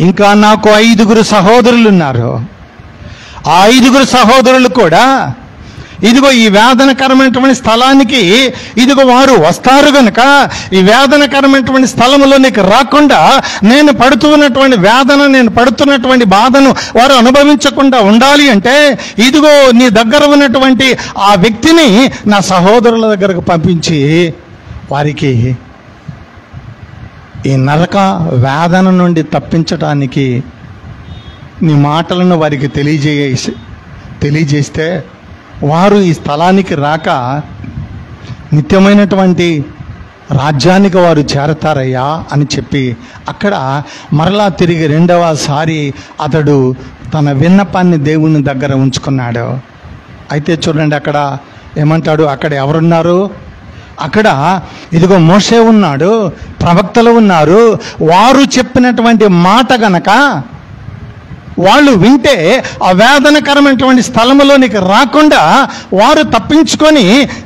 ఇంకా నాకు 5 సహోదరులు ఉన్నారు. ఆ 5 సహోదరులు కూడా ఇదిగో ఈ వేదనకరమైనటువంటి స్థలానికి ఇదిగో వారు వస్తారు గనుక ఈ వేదనకరమైనటువంటి స్థలంలో నీకు రాకుండా నేను పడుతున్నటువంటి బాధను వారు అనుభవించకుండా ఉండాలి అంటే ఇదిగో నీ దగ్గర ఉన్నటువంటి ఆ వ్యక్తిని నా సహోదరుల దగ్గరకు పంపించి వారికి ఈ నరక వేదన నుండి తప్పించటానికి నీ మాటలను వారికి తెలియజేస్తే వారు ఈ స్థలానికి రాక నిత్యమైనటువంటి రాజ్యానికి వారు చేరతారయ్యా అని చెప్పి అక్కడ మరలా తిరిగి 2వసారి అతడు తన విన్నపాన్ని దేవుని దగ్గర ఉంచుకున్నాడు. అయితే చూడండి అక్కడ ఏమంటాడు, అక్కడ ఎవరున్నారు, అక్కడ ఇదిగో మోషే ఉన్నాడు, ప్రవక్తలు ఉన్నారు. వారు చెప్పినటువంటి మాట గనక వాళ్ళు వింటే ఆ వేదనకరమైనటువంటి స్థలములోనికి రాకుండా వారు తప్పించుకొని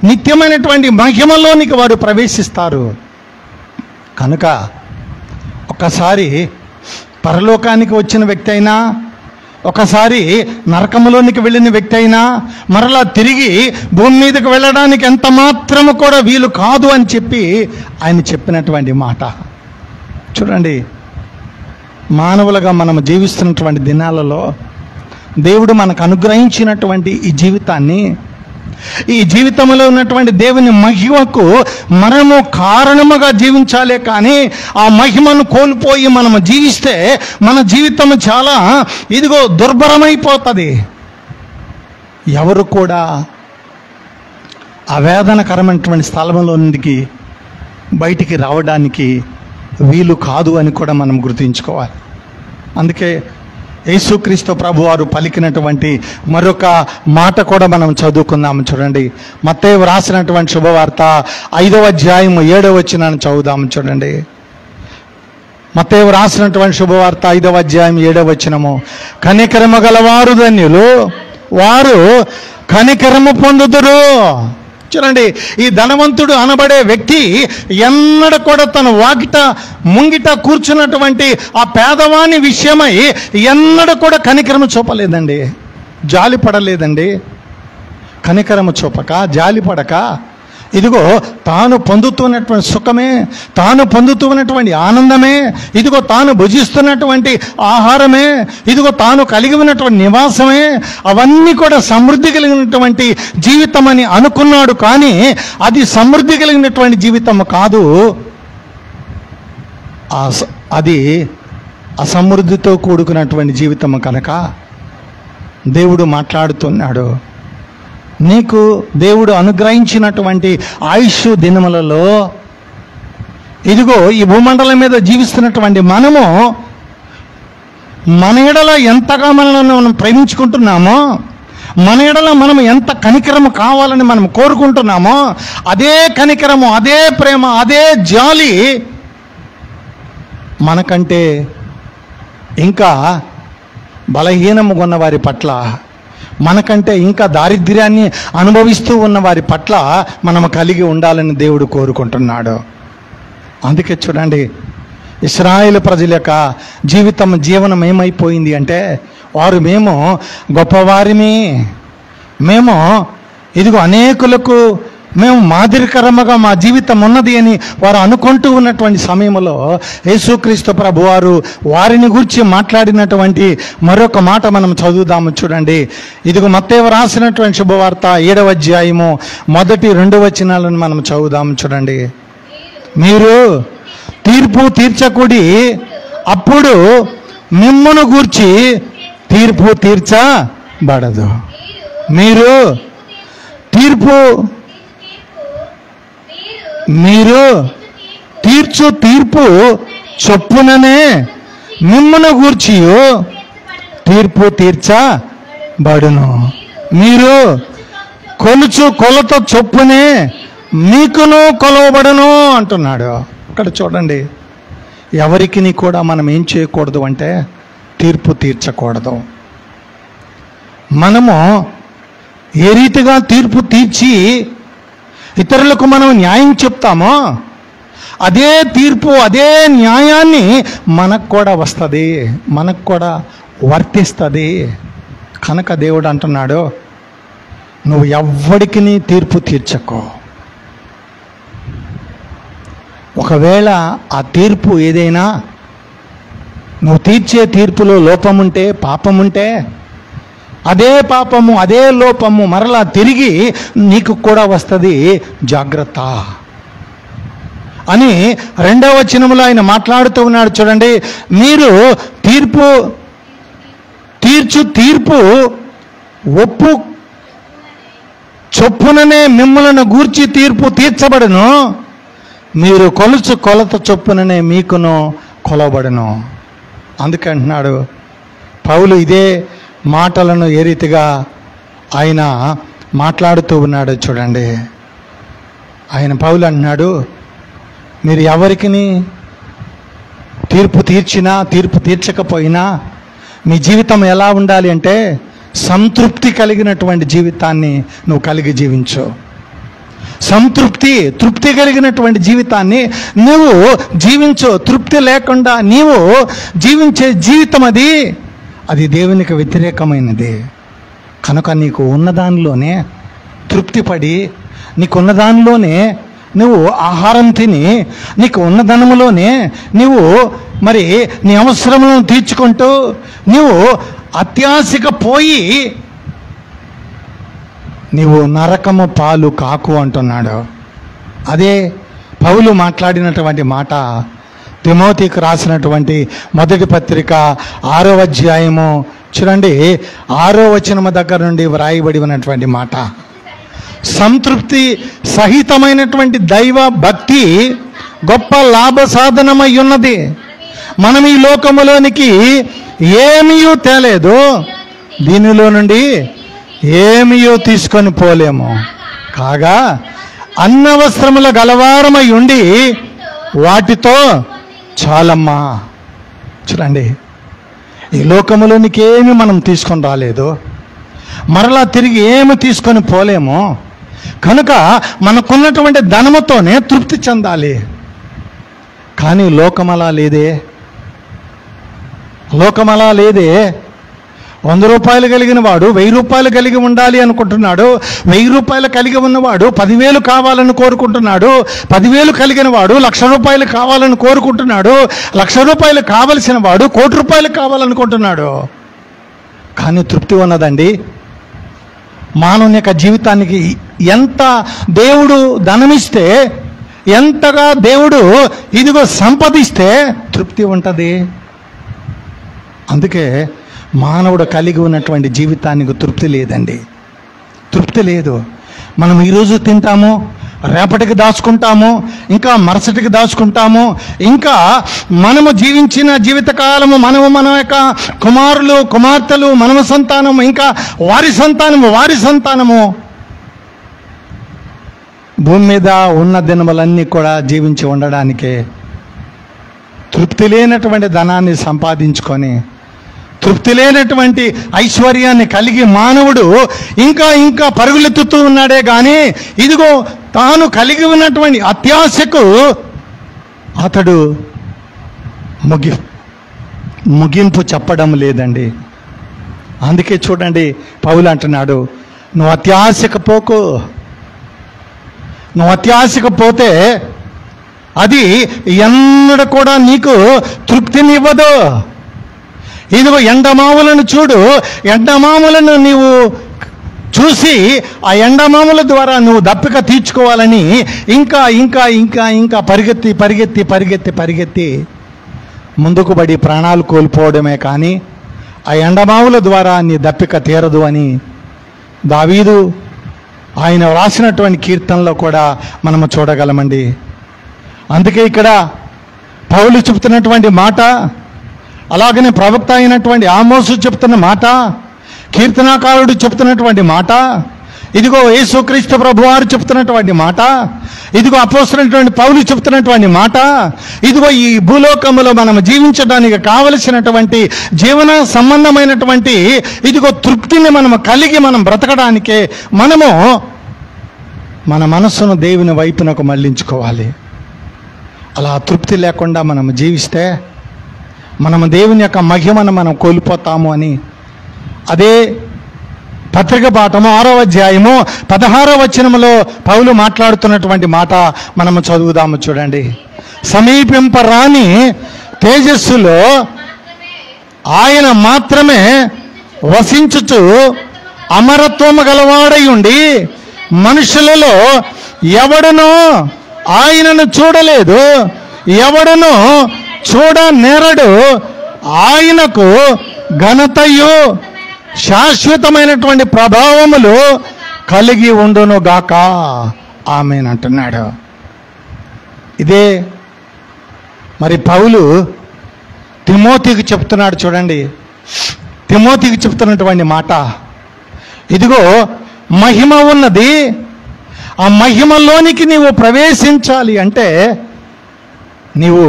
నిత్యమైనటువంటి మహిమలోనికి వారు ప్రవేశిస్తారు. కనుక ఒకసారి పరలోకానికి వచ్చిన వ్యక్తి అయినా, ఒకసారి నరకములోనికి వెళ్ళిన వ్యక్తి అయినా మరలా తిరిగి భూమి మీదకి వెళ్ళడానికి ఎంత మాత్రము కూడా వీలు కాదు అని చెప్పి ఆయన చెప్పినటువంటి మాట. చూడండి, మానవులుగా మనం జీవిస్తున్నటువంటి దినాలలో దేవుడు మనకు అనుగ్రహించినటువంటి ఈ జీవితంలో ఉన్నటువంటి దేవుని మహిమకు మనము కారణముగా జీవించాలే కానీ ఆ మహిమను కోల్పోయి మనము జీవిస్తే మన జీవితం చాలా ఇదిగో దుర్భరమైపోతుంది. ఎవరు కూడా ఆ వేదనకరమైనటువంటి స్థలంలో నుండి బయటికి రావడానికి వీలు కాదు అని కూడా మనం గుర్తుంచుకోవాలి. అందుకే యేసుక్రీస్తు ప్రభు వారు పలికినటువంటి మరొక మాట కూడా మనం చదువుకుందాము. చూడండి, మత్తయి రాసినటువంటి శుభవార్త 5వ అధ్యాయం 7వ వచనాన్ని చదువుదాము. చూడండి, మత్తయి రాసినటువంటి శుభవార్త 5వ అధ్యాయం 7వ వచనము, కనికరము గలవారు ధన్యులు, వారు కనికరము పొందుదురు. చూడండి, ఈ ధనవంతుడు అనబడే వ్యక్తి ఎన్నడ కూడా తన ముంగిట కూర్చున్నటువంటి ఆ పేదవాని విషయమై ఎన్నడ కూడా కనికరము చూపలేదండి, జాలి పడలేదండి. కనికరము చూపక, జాలి పడక ఇదిగో తాను పొందుతున్నటువంటి సుఖమే, తాను పొందుతున్నటువంటి ఆనందమే, ఇదిగో తాను భుజిస్తున్నటువంటి ఆహారమే, ఇదిగో తాను కలిగి ఉన్నటువంటి నివాసమే, అవన్నీ కూడా సమృద్ధి కలిగినటువంటి జీవితం అని అనుకున్నాడు. కానీ అది సమృద్ధి కలిగినటువంటి జీవితం కాదు, అది అసమృద్ధితో కూడుకున్నటువంటి జీవితం. కనుక దేవుడు మాట్లాడుతున్నాడు, నీకు దేవుడు అనుగ్రహించినటువంటి ఆయుష్ దినములలో ఇదిగో ఈ భూమండలం మీద జీవిస్తున్నటువంటి మనము మన ఎడల ఎంతగా మనల్ని మనం ప్రేమించుకుంటున్నామో, మన ఎడల మనం ఎంత కనికరము కావాలని మనం కోరుకుంటున్నామో అదే కనికరము, అదే ప్రేమ, అదే జాలి మనకంటే ఇంకా బలహీనముగా ఉన్న వారి పట్ల, మనకంటే ఇంకా దారిద్ర్యాన్ని అనుభవిస్తూ ఉన్న వారి పట్ల మనము కలిగి ఉండాలని దేవుడు కోరుకుంటున్నాడు. అందుకే చూడండి, ఇశ్రాయేలు ప్రజల యొక్క జీవనం ఏమైపోయింది అంటే మేము గొప్పవారిమి, మేము ఇదిగో అనేకులకు మేము మాదిరికరముగా మా జీవితం ఉన్నది అని వారు అనుకుంటూ ఉన్నటువంటి సమయంలో యేసుక్రీస్తు ప్రభు వారిని గురించి మాట్లాడినటువంటి మరొక మాట మనం చదువుదాము. చూడండి, ఇదిగో మత్తయి రాసినటువంటి శుభవార్త 7వ అధ్యాయము 1-2 వచనాలను మనం చదువుదాము. చూడండి, మీరు తీర్పు తీర్చకుడి, అప్పుడు మిమ్మును గూర్చి తీర్పు తీర్చబడదు. మీరు తీర్చు తీర్పు చొప్పుననే మిమ్మును గూర్చి తీర్పు తీర్చబడును. మీరు కొలుచు కొలత చొప్పునే మీకును కొలవబడును అంటున్నాడు. ఇక్కడ చూడండి, ఎవరికి కూడా మనం ఏం చేయకూడదు అంటే తీర్పు తీర్చకూడదు. మనము ఏ రీతిగా తీర్పు తీర్చి ఇతరులకు మనం న్యాయం చెప్తామో అదే తీర్పు, అదే న్యాయాన్ని మనకు కూడా వస్తుంది, మనకు కూడా వర్తిస్తుంది. కనుక దేవుడు అంటున్నాడు, నువ్వు ఎవ్వడికి తీర్పు తీర్చకో. ఒకవేళ ఆ తీర్పు ఏదైనా నువ్వు తీర్చే తీర్పులో లోపముంటే, పాపముంటే, అదే పాపము, అదే లోపము మరలా తిరిగి నీకు కూడా వస్తుంది. జాగ్రత్త అని 2వ వచనంలో ఆయన మాట్లాడుతూ ఉన్నాడు. చూడండి, మీరు తీర్పు ఒప్పు చొప్పుననే మిమ్మల్ని గూర్చి తీర్పు తీర్చబడును. మీరు కొలుచు కొలత చొప్పుననే మీకును కొలవబడును. అందుకే అంటున్నాడు పౌలు ఇదే మాటలను ఏ రీతిగా ఆయన మాట్లాడుతూ ఉన్నాడు. చూడండి, ఆయన పౌలు అంటున్నాడు, మీరు ఎవరికి తీర్పు తీర్చినా తీర్పు తీర్చకపోయినా మీ జీవితం ఎలా ఉండాలి అంటే సంతృప్తి కలిగినటువంటి జీవితాన్ని నువ్వు కలిగి జీవించు. తృప్తి కలిగినటువంటి జీవితాన్ని నువ్వు జీవించు. తృప్తి లేకుండా నీవు జీవించే జీవితం అది దేవునికి వ్యతిరేకమైనది. కనుక నీకు ఉన్నదానిలోనే తృప్తిపడి, నీకున్న దానిలోనే నువ్వు ఆహారం తిని, నీకు ఉన్నదనములోనే నువ్వు మరి నీ అవసరములను తీర్చుకుంటూ నువ్వు అత్యాశకు పోయి నీవు నరకము పాలు కాకు అంటున్నాడు. అదే పౌలు మాట్లాడినటువంటి మాట తిమోతికి రాసినటువంటి 1వ పత్రిక 6వ అధ్యాయము చూడండి, 6వ వచనము దగ్గర నుండి వ్రాయబడి ఉన్నటువంటి మాట. సంతృప్తి సహితమైనటువంటి దైవ భక్తి గొప్ప లాభ సాధనమై ఉన్నది. మనం ఈ లోకములోనికి ఏమీయూ తేలేదు, దీనిలో నుండి ఏమీయూ తీసుకొని పోలేము. కాగా అన్నవస్త్రముల గలవారమై ఉండి వాటితో చాలమ్మా. చూడండి, ఈ లోకములోనికి ఏమి మనం తీసుకొని రాలేదు, మరలా తిరిగి ఏమి తీసుకొని పోలేము. కనుక మనకున్నటువంటి ధనముతోనే తృప్తి చెందాలి. కానీ లోకమలా లేదే. 100 రూపాయలు కలిగిన వాడు 1000 రూపాయలు కలిగి ఉండాలి అనుకుంటున్నాడు. 1000 రూపాయలు కలిగి ఉన్నవాడు 10,000 కావాలని కోరుకుంటున్నాడు. 10,000 కలిగిన వాడు 1,00,000 రూపాయలు కావాలని కోరుకుంటున్నాడు. 1,00,000 రూపాయలు కావలసిన వాడు 1,00,00,000 రూపాయలు కావాలనుకుంటున్నాడు. కానీ తృప్తి ఉన్నదండి? మానవుని యొక్క జీవితానికి ఎంత దేవుడు ధనమిస్తే, ఎంతగా దేవుడు ఇదిగో సంపదిస్తే తృప్తి ఉంటుంది. అందుకే మానవుడు కలిగి ఉన్నటువంటి జీవితానికి తృప్తి లేదండి, తృప్తి లేదు. మనం ఈరోజు తింటాము, రేపటికి దాచుకుంటాము, ఇంకా మరుసటికి దాచుకుంటాము. ఇంకా మనము జీవించిన జీవితకాలము మన యొక్క కుమారులు కుమార్తెలు మనమ సంతానము, ఇంకా వారి సంతానము భూమి మీద ఉన్న దినములన్నీ కూడా జీవించి ఉండడానికే తృప్తి లేనటువంటి ధనాన్ని సంపాదించుకొని, తృప్తి లేనటువంటి ఐశ్వర్యాన్ని కలిగి మానవుడు ఇంకా పరుగులెత్తుతూ ఉన్నాడే కానీ ఇదిగో తాను కలిగి ఉన్నటువంటి అత్యాశకు అతడు ముగింపు చెప్పడం లేదండి. అందుకే చూడండి, పౌలు అంటున్నాడు, నువ్వు అత్యాశకు పోకు. నువ్వు అత్యాశకు పోతే అది ఎన్నడూ కూడా నీకు తృప్తినివ్వదు. ఇదిగో ఎండమావులను చూడు, ఎండమావులను నీవు చూసి ఆ ఎండమావుల ద్వారా నువ్వు దప్పిక తీర్చుకోవాలని ఇంకా పరిగెత్తి ముందుకు పడి ప్రాణాలు కోల్పోవడమే కానీ ఆ ఎండమావుల ద్వారా నీ దప్పిక తీరదు అని దావీదు ఆయన వ్రాసినటువంటి కీర్తనలో కూడా మనము చూడగలమండి. అందుకే ఇక్కడ పౌలు చెప్తున్నటువంటి మాట, అలాగనే ప్రవక్త అయినటువంటి ఆమోసు చెప్తున్న మాట, కీర్తనాకారుడు చెప్తున్నటువంటి మాట, ఇదిగో యేసుక్రీస్తు ప్రభువారు చెప్తున్నటువంటి మాట, ఇదిగో అపోస్తలుడైనటువంటి పౌలు చెప్తున్నటువంటి మాట, ఇదిగో ఈ భూలోకములో మనం జీవించడానికి కావలసినటువంటి జీవన సంబంధమైనటువంటి ఇదిగో తృప్తిని మనము కలిగి మనం బ్రతకడానికే మనము మన మనస్సును దేవుని వైపునకు మళ్ళించుకోవాలి. అలా తృప్తి లేకుండా మనం జీవిస్తే మనము దేవుని యొక్క మహిమను మనం కోల్పోతాము అని అదే పత్రిక పాఠము 6వ అధ్యాయము 16వ వచనములో పౌలు మాట్లాడుతున్నటువంటి మాట మనము చదువుదాము. చూడండి. సమీపింపరాని తేజస్సులో ఆయన మాత్రమే వసించుచు అమరత్వము గలవాడై ఉండి మనుషులలో ఎవడునో ఆయనను చూడలేదు, ఎవడునో చూడ నేరడు, ఆయనకు ఘనతయు శాశ్వతమైనటువంటి ప్రభావములు కలిగి ఉండును గాక. ఆమేన్ అంటున్నాడు. ఇదే మరి పౌలు తిమోతికి చెప్తున్నాడు. చూడండి, తిమోతికి చెప్తున్నటువంటి మాట, ఇదిగో మహిమ ఉన్నది, ఆ మహిమలోనికి నీవు ప్రవేశించాలి అంటే నీవు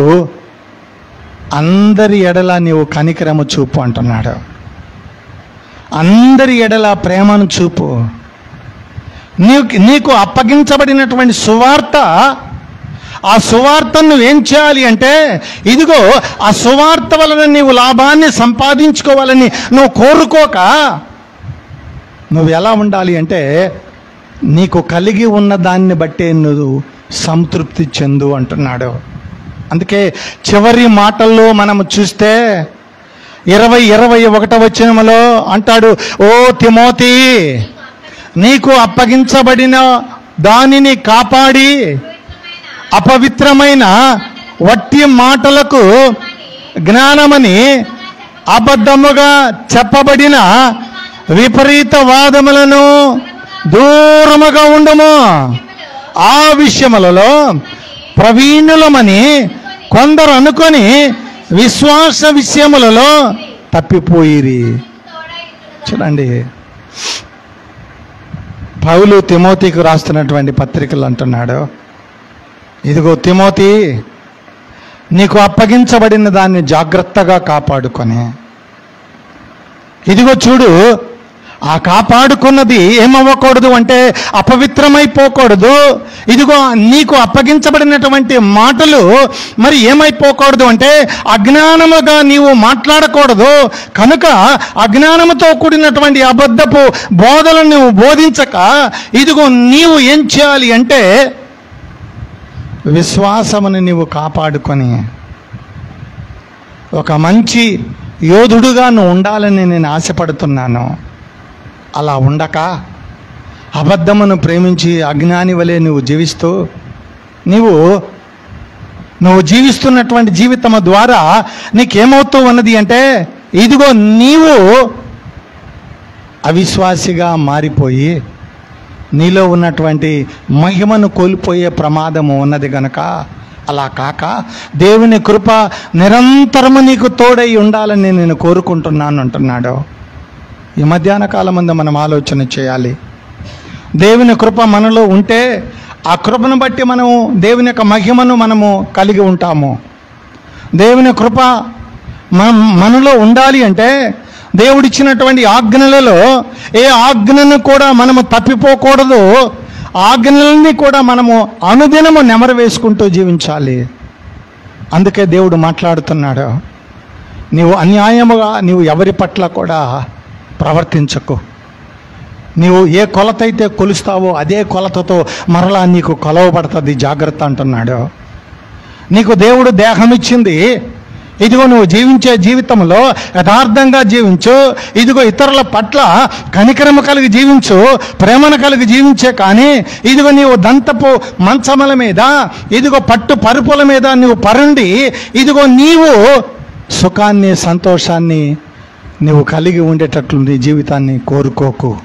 అందరి ఎడల నీవు కనికరము చూపు అంటున్నాడు. అందరి ఎడల ప్రేమను చూపు. నీకు అప్పగించబడినటువంటి సువార్త, ఆ సువార్తను నువ్వేం చేయాలి అంటే ఇదిగో ఆ సువార్త వలన నీవు లాభాన్ని సంపాదించుకోవాలని నువ్వు కోరుకోక నువ్వు ఎలా ఉండాలి అంటే నీకు కలిగి ఉన్న దాన్ని బట్టే నువ్వు సంతృప్తి చెందు అంటున్నాడు. అందుకే చివరి మాటల్లో మనము చూస్తే 21వ వచనములో అంటాడు, ఓ తిమోతి, నీకు అప్పగించబడిన దానిని కాపాడి అపవిత్రమైన వట్టి మాటలకు జ్ఞానమని అబద్ధముగా చెప్పబడిన విపరీత వాదములను దూరముగా ఉండుము. ఆ విషయములలో ప్రవీణులమని కొందరు అనుకొని విశ్వాస విషయములలో తప్పిపోయిరి. చూడండి, పౌలు తిమోతికి రాస్తున్నటువంటి పత్రికలు అంటున్నాడు, ఇదిగో తిమోతి, నీకు అప్పగించబడిన దాన్ని జాగ్రత్తగా కాపాడుకొని, ఇదిగో చూడు, ఆ కాపాడుకున్నది ఏమవ్వకూడదు అంటే అపవిత్రమైపోకూడదు. ఇదిగో నీకు అప్పగించబడినటువంటి మాటలు మరి ఏమైపోకూడదు అంటే అజ్ఞానముగా నీవు మాట్లాడకూడదు. కనుక అజ్ఞానముతో కూడినటువంటి అబద్ధపు బోధలను నువ్వు బోధించక ఇదిగో నీవు ఏం చేయాలి అంటే విశ్వాసమును నీవు కాపాడుకొని ఒక మంచి యోధుడుగా నువ్వు ఉండాలని నేను ఆశపడుతున్నాను. అలా ఉండక అబద్ధమును ప్రేమించి అజ్ఞాని వలె నువ్వు జీవిస్తూ నువ్వు జీవిస్తున్నటువంటి జీవితము ద్వారా నీకేమవుతూ ఉన్నది అంటే ఇదిగో నీవు అవిశ్వాసిగా మారిపోయి నీలో ఉన్నటువంటి మహిమను కోల్పోయే ప్రమాదము ఉన్నది గనక అలా కాక దేవుని కృప నిరంతరము నీకు తోడై ఉండాలని నేను కోరుకుంటున్నాను అంటున్నాడు. ఈ మధ్యాహ్న కాలం ముందు మనం ఆలోచన చేయాలి. దేవుని కృప మనలో ఉంటే ఆ కృపను బట్టి మనము దేవుని యొక్క మహిమను మనము కలిగి ఉంటాము. దేవుని కృప మనలో ఉండాలి అంటే దేవుడిచ్చినటువంటి ఆజ్ఞలలో ఏ ఆజ్ఞను కూడా మనము తప్పిపోకూడదు. ఆజ్ఞలని కూడా మనము అనుదినము నెమరు వేసుకుంటూ జీవించాలి. అందుకే దేవుడు మాట్లాడుతున్నాడు, నీవు అన్యాయముగా నీవు ఎవరి పట్ల కూడా ప్రవర్తించకు. నీవు ఏ కొలత అయితే కొలుస్తావో అదే కొలతతో మరలా నీకు కొలవబడుతుంది, జాగ్రత్త అంటున్నాడు. నీకు దేవుడు దేహం ఇచ్చింది, ఇదిగో నువ్వు జీవించే జీవితంలో యథార్థంగా జీవించు. ఇదిగో ఇతరుల పట్ల కనికరము కలిగి జీవించు, ప్రేమను కలిగి జీవించే. కానీ ఇదిగో నీవు దంతపు మంచముల మీద, ఇదిగో పట్టు పరుపుల మీద నువ్వు పరుండి ఇదిగో నీవు సుఖాన్ని, సంతోషాన్ని నువ్వు కలిగి ఉండేటట్లు నీ జీవితాన్ని కోరుకోకు.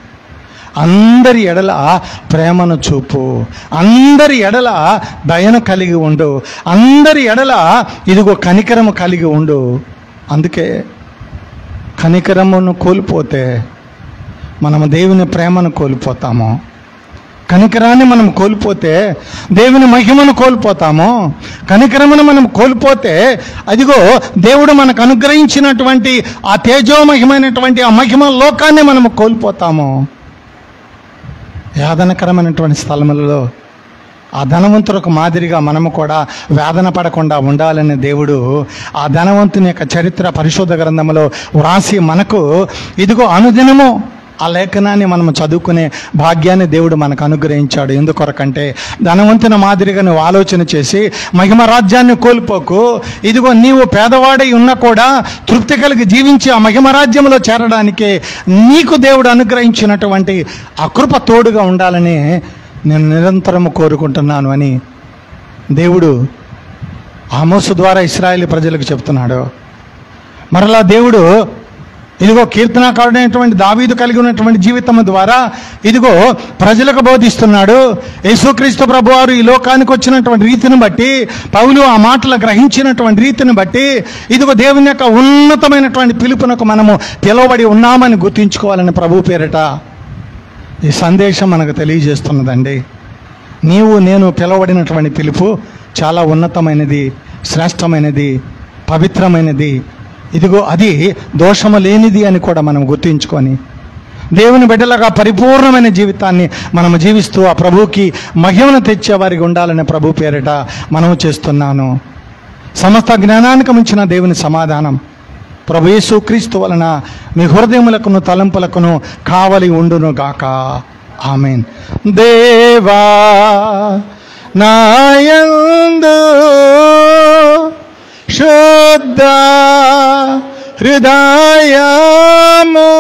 అందరి ఎడల ప్రేమను చూపు, అందరి ఎడల దయను కలిగి ఉండు, అందరి ఎడల ఇదిగో కనికరము కలిగి ఉండు. అందుకే కనికరమును కోల్పోతే మనము దేవుని ప్రేమను కోల్పోతాము. కనికరాన్ని మనం కోల్పోతే దేవుని మహిమను కోల్పోతాము. కనికరమును మనం కోల్పోతే అదిగో దేవుడు మనకు అనుగ్రహించినటువంటి ఆ తేజోమహిమైనటువంటి ఆ మహిమ లోకాన్ని మనము కోల్పోతాము. వేదనకరమైనటువంటి స్థలములలో ఆ ధనవంతులకు మాదిరిగా మనము కూడా వేదన పడకుండా ఉండాలని దేవుడు ఆ ధనవంతుని యొక్క చరిత్ర పరిశుద్ధ గ్రంథంలో వ్రాసి మనకు ఇదిగో అనుదినము ఆ లేఖనాన్ని మనం చదువుకునే భాగ్యాన్ని దేవుడు మనకు అనుగ్రహించాడు. ఎందుకొరకంటే ధనవంతుని మాదిరిగా నువ్వు ఆలోచన చేసి మహిమ రాజ్యాన్ని కోల్పోకు. ఇదిగో నీవు పేదవాడై ఉన్నా కూడా తృప్తి కలిగి జీవించి ఆ మహిమ రాజ్యంలో చేరడానికి నీకు దేవుడు అనుగ్రహించినటువంటి ఆ కృప తోడుగా ఉండాలని నేను నిరంతరము కోరుకుంటున్నాను అని దేవుడు ఆమోసు ద్వారా ఇశ్రాయేలు ప్రజలకు చెప్తున్నాడు. మరలా దేవుడు ఇదిగో కీర్తనాకారుడైనటువంటి దావీదు కలిగి ఉన్నటువంటి జీవితం ద్వారా ఇదిగో ప్రజలకు బోధిస్తున్నాడు. యేసుక్రీస్తు ప్రభువారు ఈ లోకానికి వచ్చినటువంటి రీతిని బట్టి, పౌలు ఆ మాటలు గ్రహించినటువంటి రీతిని బట్టి ఇదిగో దేవుని యొక్క ఉన్నతమైనటువంటి పిలుపునకు మనము పిలువబడి ఉన్నామని గుర్తించుకోవాలని ప్రభు పేరిట ఈ సందేశం మనకు తెలియజేస్తున్నదండి. నీవు నేను పిలువబడినటువంటి పిలుపు చాలా ఉన్నతమైనది, శ్రేష్టమైనది, పవిత్రమైనది. ఇదిగో అది దోషము లేనిది అని కూడా మనం గుర్తించుకొని దేవుని బిడ్డలుగా పరిపూర్ణమైన జీవితాన్ని మనం జీవిస్తూ ఆ ప్రభువుకి మహిమను తెచ్చేవారికి ఉండాలని ప్రభు పేరిట మనము చేస్తున్నాను. సమస్త జ్ఞానానికి మించిన దేవుని సమాధానం ప్రభు యేసుక్రీస్తు వలన మీ హృదయములకును తలంపులకును కావలి ఉండును గాక. ఆమేన్. దేవా నాయందు శుద్ధ హృదయము